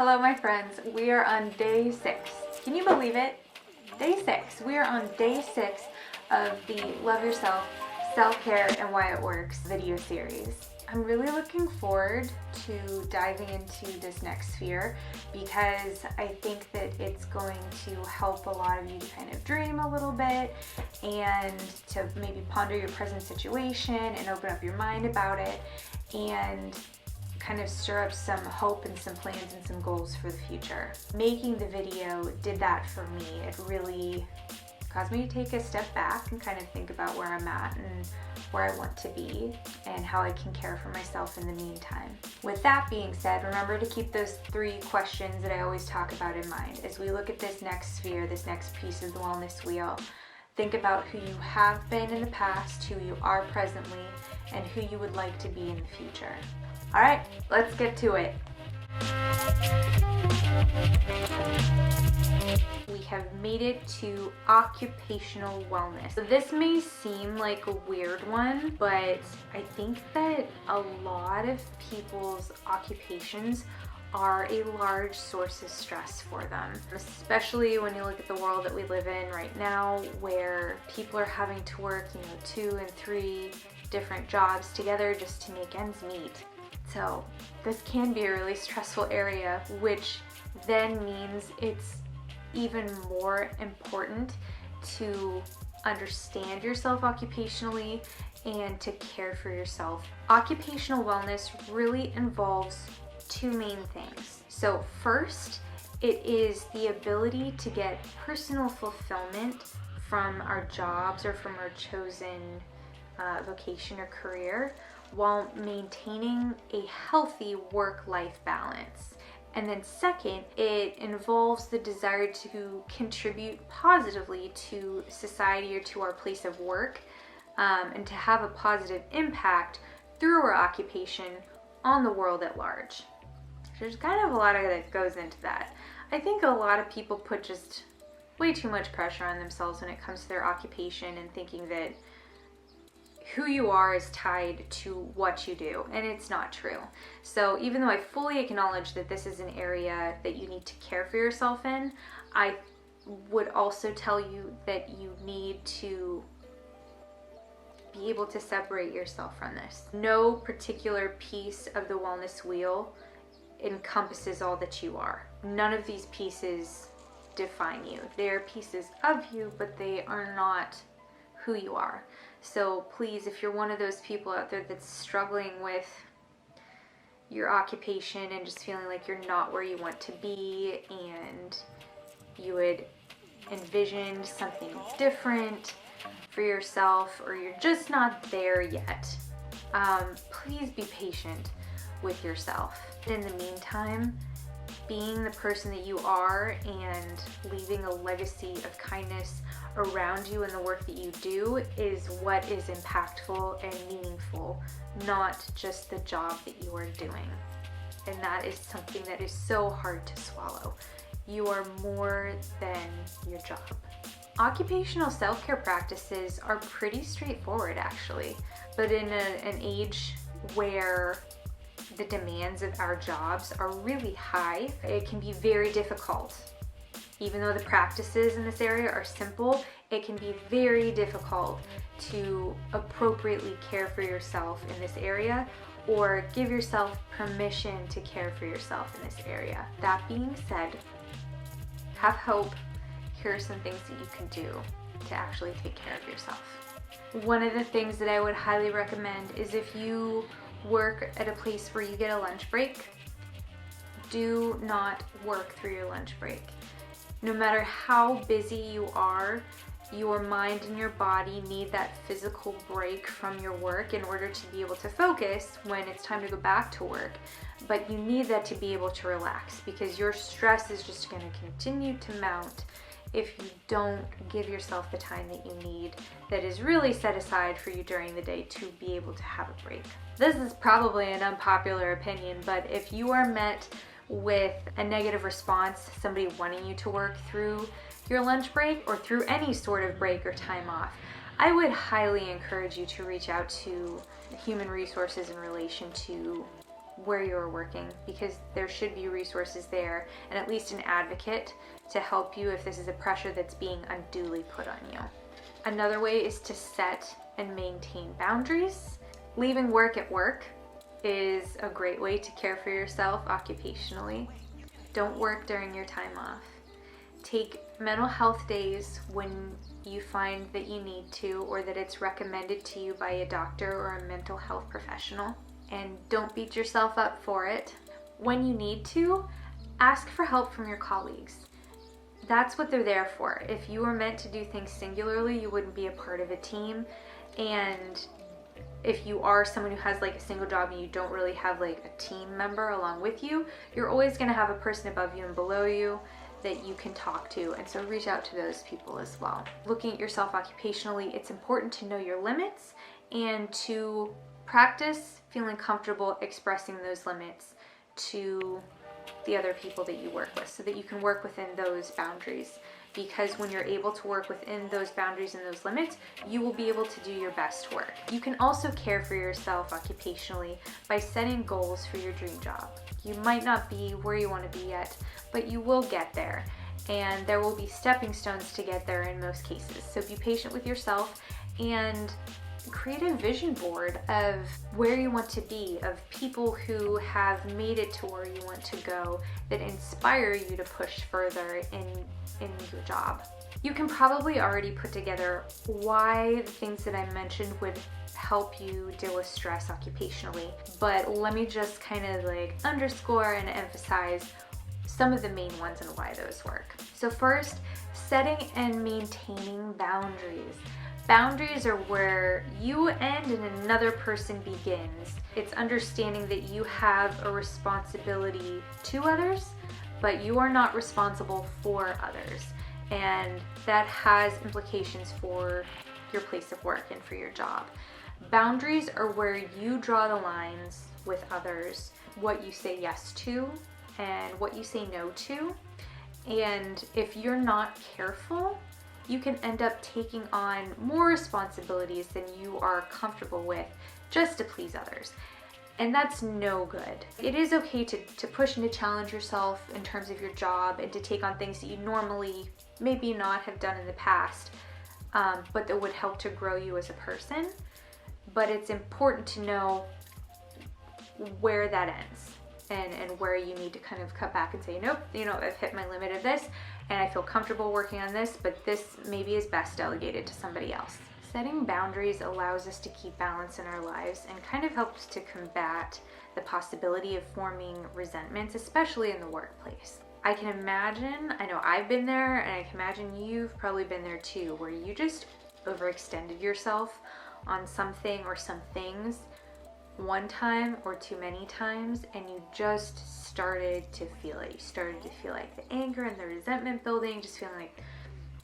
Hello, my friends. We are on day 6. Can you believe it? Day 6. We are on day 6 of the Love Yourself, Self-Care, and Why It Works video series. I'm really looking forward to diving into this next sphere because I think that it's going to help a lot of you to kind of dream a little bit and to maybe ponder your present situation and open up your mind about it and kind of stir up some hope and some plans and some goals for the future. Making the video did that for me. It really caused me to take a step back and kind of think about where I'm at and where I want to be and how I can care for myself in the meantime. With that being said, remember to keep those 3 questions that I always talk about in mind. As we look at this next sphere, this next piece of the wellness wheel, think about who you have been in the past, who you are presently, and who you would like to be in the future. All right, let's get to it. We have made it to occupational wellness. So this may seem like a weird one, but I think that a lot of people's occupations are a large source of stress for them, especially when you look at the world that we live in right now, where people are having to work, 2 and 3 different jobs together just to make ends meet. So this can be a really stressful area, which then means it's even more important to understand yourself occupationally and to care for yourself. Occupational wellness really involves 2 main things. So first, it is the ability to get personal fulfillment from our jobs or from our chosen vocation or career while maintaining a healthy work-life balance. And then second, it involves the desire to contribute positively to society or to our place of work, and to have a positive impact through our occupation on the world at large. There's kind of a lot of that goes into that. I think a lot of people put just way too much pressure on themselves when it comes to their occupation and thinking that who you are is tied to what you do, and it's not true. So even though I fully acknowledge that this is an area that you need to care for yourself in, I would also tell you that you need to be able to separate yourself from this. No particular piece of the wellness wheel encompasses all that you are. None of these pieces define you. They are pieces of you, but they are not who you are. So please, if you're one of those people out there that's struggling with your occupation and just feeling like you're not where you want to be and you would envision something different for yourself, or you're just not there yet, please be patient with yourself. In the meantime, being the person that you are and leaving a legacy of kindness around you in the work that you do is what is impactful and meaningful, not just the job that you are doing. And that is something that is so hard to swallow. You are more than your job. Occupational self-care practices are pretty straightforward actually, but in an age where the demands of our jobs are really high, it can be very difficult. Even though the practices in this area are simple, it can be very difficult to appropriately care for yourself in this area or give yourself permission to care for yourself in this area. That being said, have hope. Here are some things that you can do to actually take care of yourself. One of the things that I would highly recommend is if you work at a place where you get a lunch break, do not work through your lunch break. No matter how busy you are, your mind and your body need that physical break from your work in order to be able to focus when it's time to go back to work. But you need that to be able to relax because your stress is just going to continue to mount if you don't give yourself the time that you need that is really set aside for you during the day to be able to have a break. This is probably an unpopular opinion, but if you are met with a negative response, somebody wanting you to work through your lunch break or through any sort of break or time off, I would highly encourage you to reach out to human resources in relation to where you're working, because there should be resources there and at least an advocate to help you if this is a pressure that's being unduly put on you. Another way is to set and maintain boundaries. Leaving work at work is a great way to care for yourself occupationally. Don't work during your time off. Take mental health days when you find that you need to, or that it's recommended to you by a doctor or a mental health professional. And don't beat yourself up for it. When you need to, ask for help from your colleagues. That's what they're there for. If you were meant to do things singularly, you wouldn't be a part of a team. And if you are someone who has like a single job and you don't really have like a team member along with you, you're always going to have a person above you and below you that you can talk to, and so reach out to those people as well. Looking at yourself occupationally, it's important to know your limits and to practice feeling comfortable expressing those limits to the other people that you work with so that you can work within those boundaries. Because when you're able to work within those boundaries and those limits, you will be able to do your best work. You can also care for yourself occupationally by setting goals for your dream job. You might not be where you want to be yet, but you will get there. And there will be stepping stones to get there in most cases. So be patient with yourself and create a vision board of where you want to be, of people who have made it to where you want to go, that inspire you to push further in your job. You can probably already put together why the things that I mentioned would help you deal with stress occupationally, but let me just kind of like underscore and emphasize some of the main ones and why those work. So first, setting and maintaining boundaries. Boundaries are where you end and another person begins. It's understanding that you have a responsibility to others, but you are not responsible for others. And that has implications for your place of work and for your job. Boundaries are where you draw the lines with others, what you say yes to and what you say no to. And if you're not careful, you can end up taking on more responsibilities than you are comfortable with just to please others. And that's no good. It is okay to push and to challenge yourself in terms of your job and to take on things that you normally maybe not have done in the past, but that would help to grow you as a person. But it's important to know where that ends and where you need to kind of cut back and say, nope, I've hit my limit of this and I feel comfortable working on this, but this maybe is best delegated to somebody else. Setting boundaries allows us to keep balance in our lives and kind of helps to combat the possibility of forming resentments, especially in the workplace. I can imagine, I know I've been there, and I can imagine you've probably been there too, where you just overextended yourself on something or some things one time or too many times, and you just started to feel it. You started to feel like the anger and the resentment building, just feeling like,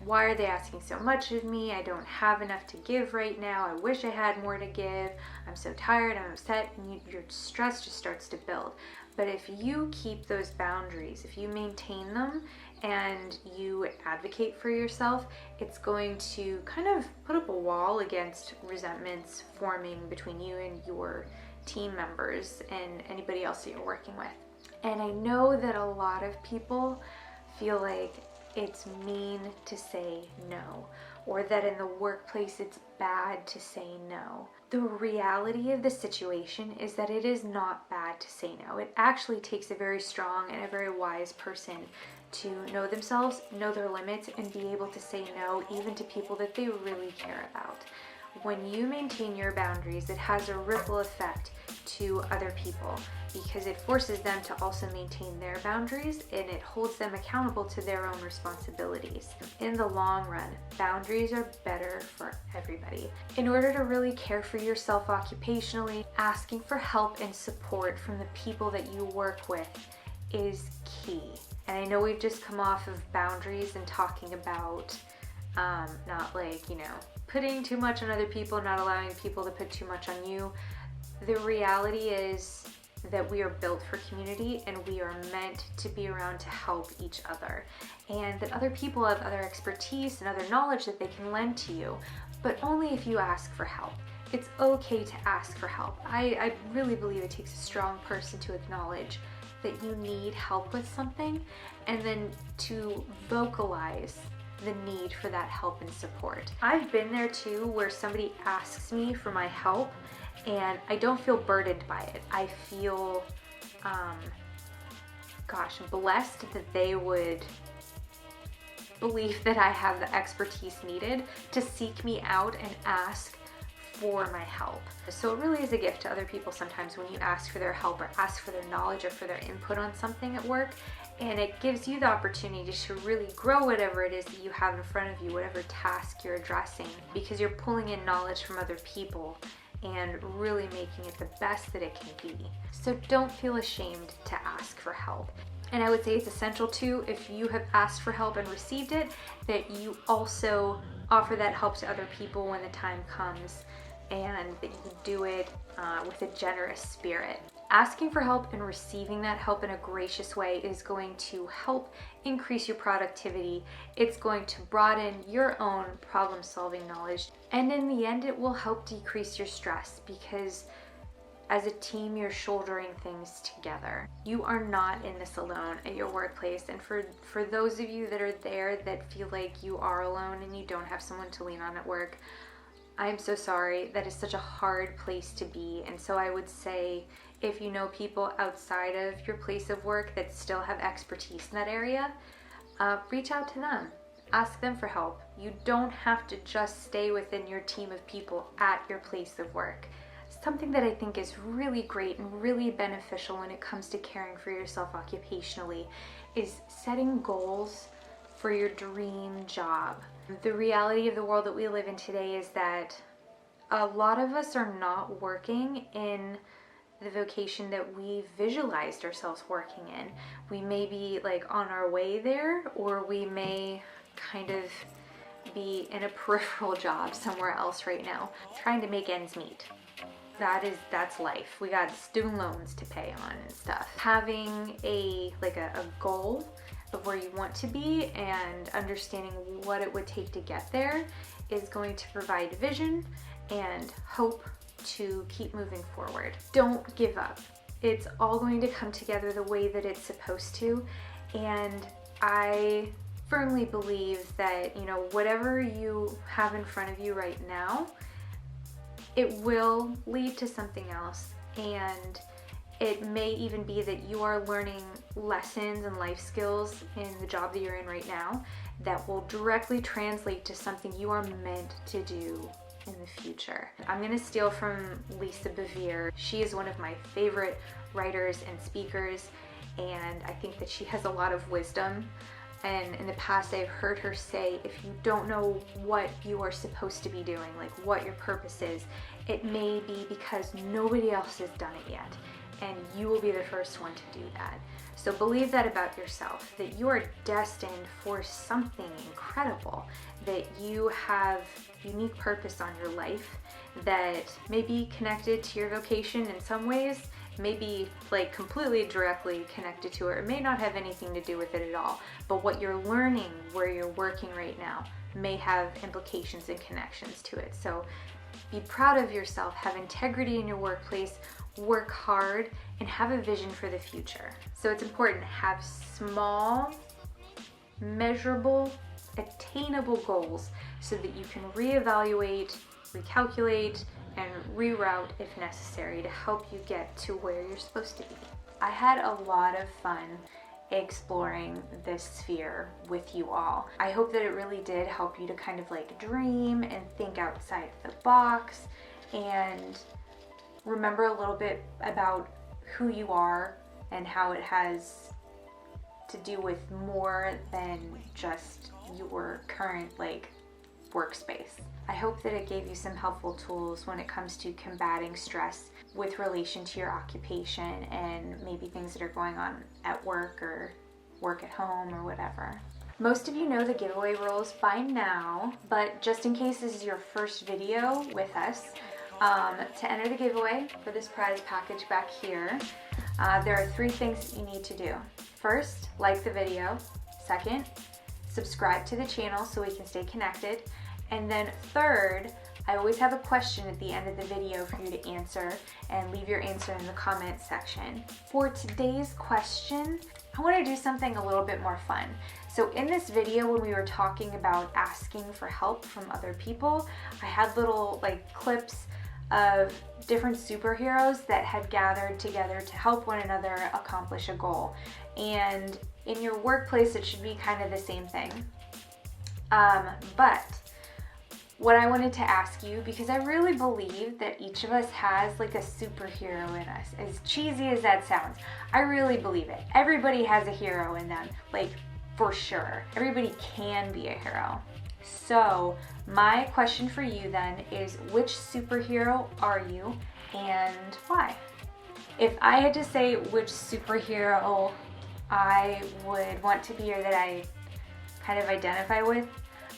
why are they asking so much of me? I don't have enough to give right now. I wish I had more to give. I'm so tired, I'm upset, and your stress just starts to build. But if you keep those boundaries, if you maintain them and you advocate for yourself, it's going to kind of put up a wall against resentments forming between you and your team members and anybody else that you're working with. And I know that a lot of people feel like it's mean to say no, or that in the workplace it's bad to say no. The reality of the situation is that it is not bad to say no. It actually takes a very strong and a very wise person to know themselves, know their limits, and be able to say no even to people that they really care about. When you maintain your boundaries, it has a ripple effect to other people because it forces them to also maintain their boundaries and it holds them accountable to their own responsibilities. In the long run, boundaries are better for everybody. In order to really care for yourself occupationally, asking for help and support from the people that you work with is key. And I know we've just come off of boundaries and talking about not like, putting too much on other people, not allowing people to put too much on you. The reality is that we are built for community and we are meant to be around to help each other. And that other people have other expertise and other knowledge that they can lend to you, but only if you ask for help. it's okay to ask for help. I really believe it takes a strong person to acknowledge that you need help with something, and then to vocalize the need for that help and support. I've been there too, where somebody asks me for my help and I don't feel burdened by it. I feel, blessed that they would believe that I have the expertise needed to seek me out and ask for my help. So it really is a gift to other people sometimes when you ask for their help or ask for their knowledge or for their input on something at work, and it gives you the opportunity to really grow whatever it is that you have in front of you, whatever task you're addressing, because you're pulling in knowledge from other people and really making it the best that it can be. So don't feel ashamed to ask for help. And I would say it's essential too, if you have asked for help and received it, that you also offer that help to other people when the time comes, and that you do it with a generous spirit. Asking for help and receiving that help in a gracious way is going to help increase your productivity. It's going to broaden your own problem-solving knowledge. And in the end, it will help decrease your stress, because as a team, you're shouldering things together. You are not in this alone at your workplace. And for those of you that are there that feel like you are alone and you don't have someone to lean on at work, I'm so sorry. That is such a hard place to be. And so I would say, if you know people outside of your place of work that still have expertise in that area, reach out to them. Ask them for help. You don't have to just stay within your team of people at your place of work. Something that I think is really great and really beneficial when it comes to caring for yourself occupationally is setting goals for your dream job. The reality of the world that we live in today is that a lot of us are not working in the vocation that we visualized ourselves working in. We may be like on our way there, or we may kind of be in a peripheral job somewhere else right now, trying to make ends meet. That's life. We got student loans to pay on and stuff. Having a goal of where you want to be and understanding what it would take to get there is going to provide vision and hope to keep moving forward. Don't give up. It's all going to come together the way that it's supposed to, and I firmly believe that, whatever you have in front of you right now, it will lead to something else, and it may even be that you are learning lessons and life skills in the job that you're in right now that will directly translate to something you are meant to do in the future. I'm going to steal from Bevere. She is one of my favorite writers and speakers, and I think that she has a lot of wisdom. And in the past, I've heard her say, if you don't know what you are supposed to be doing, like what your purpose is, it may be because nobody else has done it yet, and you will be the first one to do that. So believe that about yourself, that you are destined for something incredible, that you have unique purpose on your life that may be connected to your vocation in some ways, may be like completely directly connected to it, or may not have anything to do with it at all. But what you're learning where you're working right now may have implications and connections to it. So be proud of yourself, have integrity in your workplace, work hard, and have a vision for the future. So it's important to have small, measurable, attainable goals so that you can reevaluate, recalculate, and reroute if necessary to help you get to where you're supposed to be. I had a lot of fun exploring this sphere with you all. I hope that it really did help you to kind of like dream and think outside the box and remember a little bit about who you are and how it has to do with more than just your current workspace. I hope that it gave you some helpful tools when it comes to combating stress with relation to your occupation and maybe things that are going on at work or work at home or whatever. Most of you know the giveaway rules by now, but just in case this is your first video with us, to enter the giveaway for this prize package back here, there are 3 things that you need to do. First, like the video. Second, subscribe to the channel so we can stay connected. And then third, I always have a question at the end of the video for you to answer, and leave your answer in the comments section. For today's question, I want to do something a little bit more fun. So in this video, when we were talking about asking for help from other people, I had little clips of different superheroes that had gathered together to help one another accomplish a goal. And in your workplace, it should be kind of the same thing. But what I wanted to ask you, because I really believe that each of us has like a superhero in us, as cheesy as that sounds, I really believe it. Everybody has a hero in them, like for sure. Everybody can be a hero. So my question for you then is, which superhero are you and why? If I had to say which superhero I would want to be, or that I kind of identify with,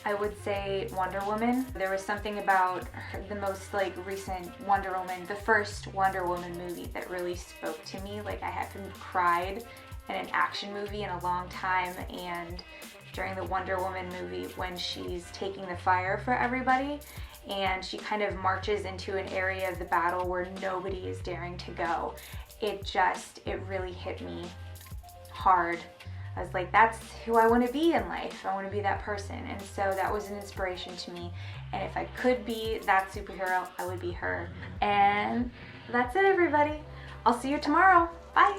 I would say Wonder Woman. There was something about the most recent Wonder Woman, the first Wonder Woman movie, that really spoke to me. Like, I haven't cried in an action movie in a long time, and during the Wonder Woman movie, when she's taking the fire for everybody and she kind of marches into an area of the battle where nobody is daring to go, it really hit me hard. I was like, that's who I want to be in life. I want to be that person. And so that was an inspiration to me. And if I could be that superhero, I would be her. And that's it, everybody. I'll see you tomorrow. Bye.